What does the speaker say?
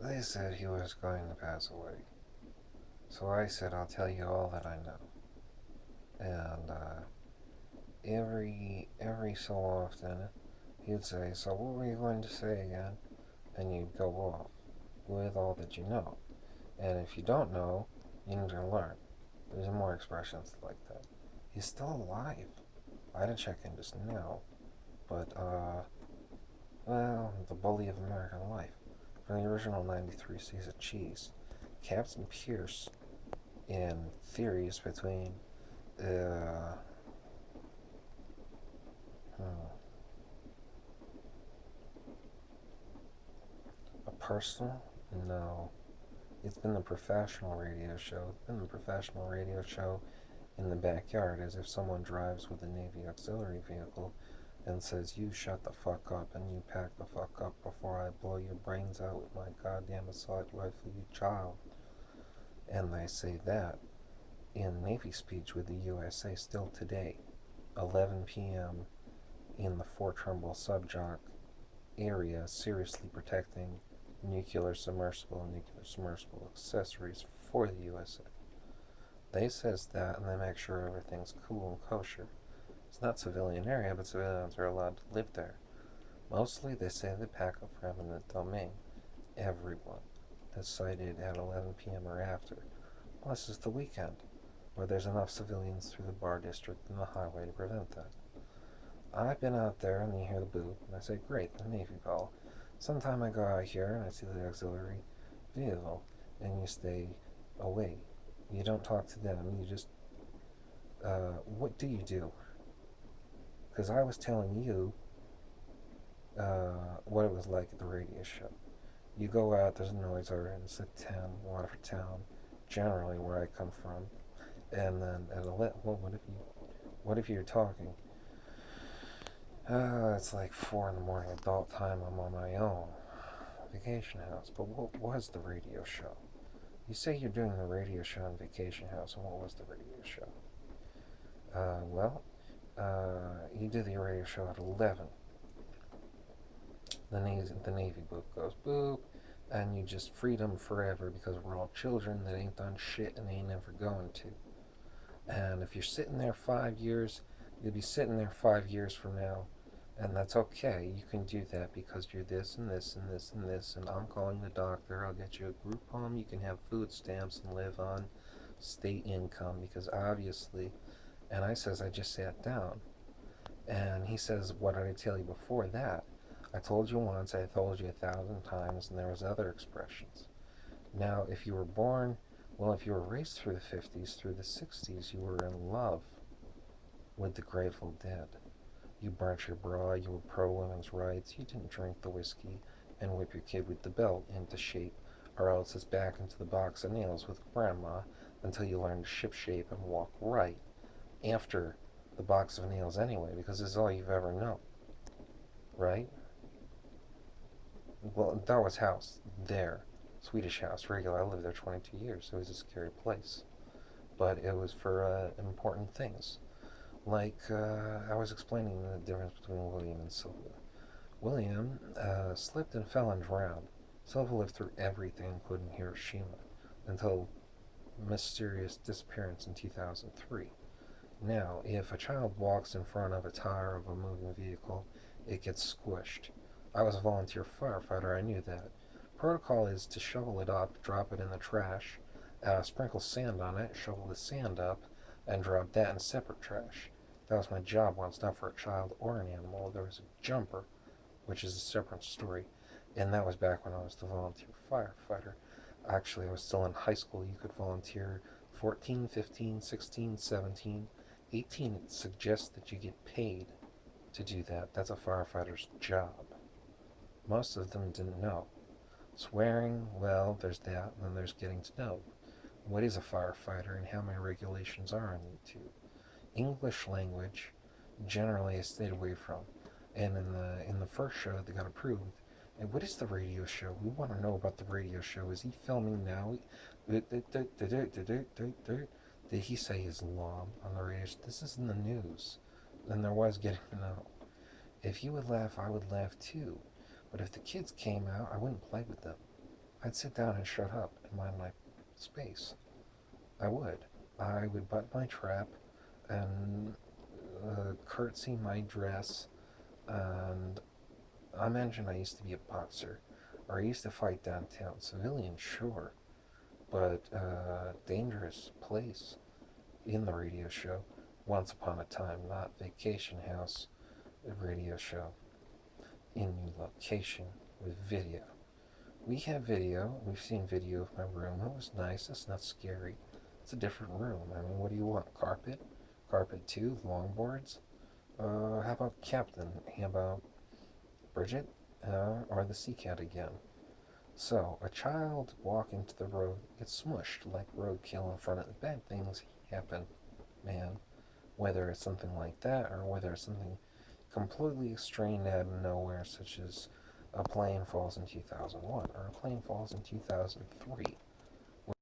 They said he was going to pass away. So I said, I'll tell you all that I know. And every so often, he'd say, so what were you going to say again? And you'd go off with all that you know. And if you don't know, you need to learn. There's more expressions like that. He's still alive. I had to check in just now. But, well, the bully of American life. From the original 93 Seas of Cheese. Captain Pierce, in theories between uh, hmm, a personal? No. It's been the professional radio show. It's been the professional radio show in the backyard, as if someone drives with a Navy auxiliary vehicle and says, you shut the fuck up and you pack the fuck up before I blow your brains out with my goddamn assault rifle, you child. And they say that in Navy speech with the USA still today, 11 p.m. in the Fort Trumbull subjock area, seriously protecting nuclear submersible and nuclear submersible accessories for the USA. They says that, and they make sure everything's cool and kosher. It's not civilian area, but civilians are allowed to live there. Mostly, they say they pack up for eminent domain. Everyone that's sighted at 11 p.m. or after, unless it's the weekend, where there's enough civilians through the bar district and the highway to prevent that. I've been out there and you hear the boot, and I say, great, the Navy call. Sometime I go out here and I see the auxiliary vehicle, and you stay away. You don't talk to them, you just, what do you do? Because I was telling you what it was like at the radio show. You go out, there's a noise already, it's at 10, Waterford Town, generally where I come from, and then at 11, well, what if you're talking? It's like 4 in the morning, adult time, I'm on my own. Vacation House, but what was the radio show? You say you're doing the radio show in Vacation House, and what was the radio show? Well, you do the radio show at 11. The Navy book goes boop, and you just freedom forever because we're all children that ain't done shit and ain't never going to. And if you're sitting there 5 years, you'll be sitting there 5 years from now, and that's okay. You can do that because you're this and this and this and this, and I'm calling the doctor. I'll get you a group home. You can have food stamps and live on state income because obviously. And I says, I just sat down. And he says, what did I tell you before that? I told you once, I told you 1,000 times, and there was other expressions. Now, if you were born, well, if you were raised through the 50s, through the 60s, you were in love with the Grateful Dead. You burnt your bra, you were pro-women's rights, you didn't drink the whiskey and whip your kid with the belt into shape, or else it's back into the box of nails with grandma until you learn to ship shape and walk right after the box of nails anyway, because this is all you've ever known, right? Well, that was house there. Swedish house, regular. I lived there 22 years. It was a scary place. But it was for important things. Like, I was explaining the difference between William and Sylvia. William slipped and fell and drowned. Sylvia lived through everything, including Hiroshima, until mysterious disappearance in 2003. Now, if a child walks in front of a tire of a moving vehicle, it gets squished. I was a volunteer firefighter, I knew that. Protocol is to shovel it up, drop it in the trash, sprinkle sand on it, shovel the sand up, and drop that in separate trash. That was my job once, not for a child or an animal. There was a jumper, which is a separate story, and that was back when I was the volunteer firefighter. Actually, I was still in high school. You could volunteer 14, 15, 16, 17, 18. It suggests that you get paid to do that. That's a firefighter's job. Most of them didn't know. Swearing, well, there's that, and then there's getting to know. What is a firefighter and how many regulations are on YouTube? English language, generally I stayed away from. And in the first show that got approved, and what is the radio show? We want to know about the radio show. Is he filming now? Did he say Islam on the radio? This is in the news. Then there was getting to know. If you would laugh, I would laugh too. But if the kids came out, I wouldn't play with them. I'd sit down and shut up and mind my space. I would. I would butt my trap and curtsy my dress. And I mentioned I used to be a boxer, or I used to fight downtown. Civilian, sure, but dangerous place in the radio show. Once upon a time, not Vacation House, the radio show in new location with video. We have video. We've seen video of my room. It was nice. It's not scary. It's a different room. I mean, what do you want? Carpet? Carpet 2? Longboards? How about Captain? How about Bridget? Or the Sea Cat again? So, a child walking to the road gets smushed like roadkill in front of the bad things happen, man. Whether it's something like that or whether it's something completely strained out of nowhere, such as a plane falls in 2001 or a plane falls in 2003.